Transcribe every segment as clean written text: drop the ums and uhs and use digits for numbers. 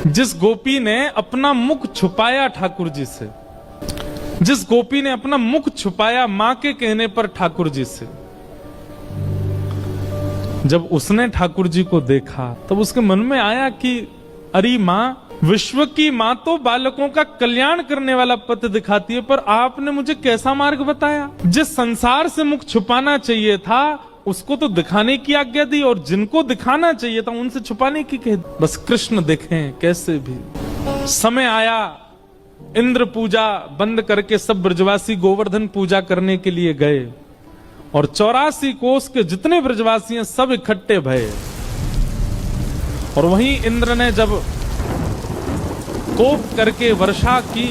जिस गोपी ने अपना मुख छुपाया ठाकुर जी से, जिस गोपी ने अपना मुख छुपाया मां के कहने पर ठाकुर जी से, जब उसने ठाकुर जी को देखा तब उसके मन में आया कि अरे मां, विश्व की मां तो बालकों का कल्याण करने वाला पथ दिखाती है, पर आपने मुझे कैसा मार्ग बताया। जिस संसार से मुख छुपाना चाहिए था उसको तो दिखाने की आज्ञा दी, और जिनको दिखाना चाहिए था उनसे छुपाने की कह दी। बस कृष्ण दिखें कैसे भी। समय आया, इंद्र पूजा बंद करके सब ब्रजवासी गोवर्धन पूजा करने के लिए गए, और 84 कोस के जितने ब्रजवासी हैं सब इकट्ठे भये। और वहीं इंद्र ने जब कोप करके वर्षा की,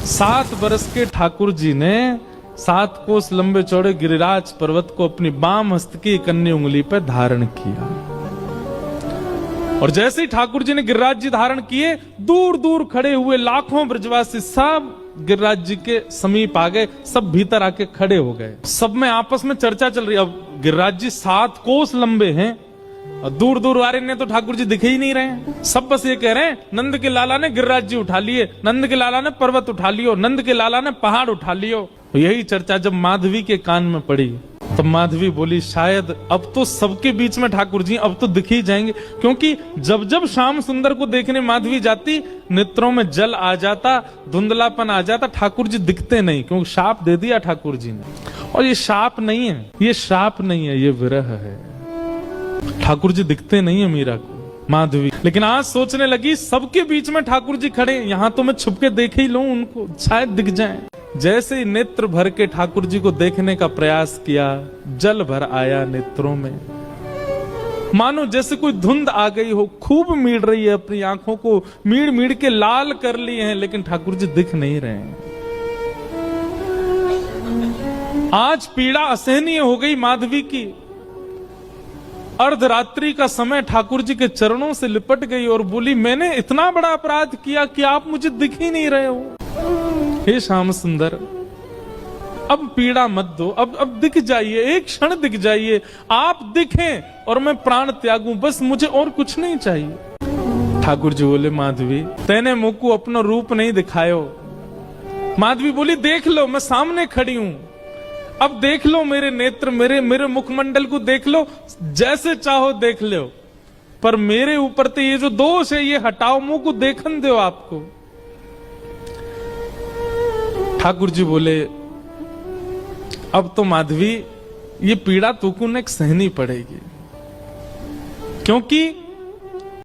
7 वर्ष के ठाकुर जी ने 7 कोस लंबे चौड़े गिरिराज पर्वत को अपनी बाम हस्त की कन्नी उंगली पर धारण किया। और जैसे ही ठाकुर जी ने गिरिराज जी धारण किए, दूर दूर खड़े हुए लाखों ब्रजवासी सब गिरिराज जी के समीप आ गए, सब भीतर आके खड़े हो गए। सब में आपस में चर्चा चल रही है। अब गिरिराज जी 7 कोस लंबे हैं और दूर दूर वाले ने तो ठाकुर जी दिखे ही नहीं रहे हैं। सब बस ये कह रहे हैं, नंद के लाला ने गिरिराज जी उठा लिए, नंद के लाला ने पर्वत उठा लियो, नंद के लाला ने पहाड़ उठा लियो। यही चर्चा जब माधवी के कान में पड़ी तब माधवी बोली, शायद अब तो सबके बीच में ठाकुर जी अब तो दिख ही जाएंगे, क्योंकि जब जब श्याम सुंदर को देखने माधवी जाती नेत्रों में जल आ जाता, धुंधलापन आ जाता, ठाकुर जी दिखते नहीं, क्योंकि शाप दे दिया ठाकुर जी ने। और ये शाप नहीं है, ये शाप नहीं है, ये विरह है। ठाकुर जी दिखते नहीं है मीरा को, माधवी। लेकिन आज सोचने लगी सबके बीच में ठाकुर जी खड़े, यहां तो मैं छुप के देख ही लूं उनको, शायद दिख जाएं। जैसे ही नेत्र भर के ठाकुर जी को देखने का प्रयास किया, जल भर आया नेत्रों में, मानो जैसे कोई धुंध आ गई हो, खूब मीड़ रही है, अपनी आंखों को मीड़ मीड़ के लाल कर लिए हैं, लेकिन ठाकुर जी दिख नहीं रहे हैं। आज पीड़ा असहनीय हो गई माधवी की। अर्धरात्रि का समय ठाकुर जी के चरणों से लिपट गई और बोली, मैंने इतना बड़ा अपराध किया कि आप मुझे दिख ही नहीं रहे हो। हे श्याम सुंदर, अब पीड़ा मत दो, अब दिख जाइए, एक क्षण दिख जाइए, आप दिखें और मैं प्राण त्यागूं, बस मुझे और कुछ नहीं चाहिए। ठाकुर जी बोले, माधवी तेने मुझको अपना रूप नहीं दिखायो। माधवी बोली, देख लो, मैं सामने खड़ी हूं, अब देख लो मेरे नेत्र, मेरे मुखमंडल को देख लो, जैसे चाहो देख लो, पर मेरे ऊपर तो ये जो दोष है ये हटाओ, मुंह को देखन दो आपको। ठाकुर जी बोले, अब तो माधवी ये पीड़ा तुमको ने सहनी पड़ेगी, क्योंकि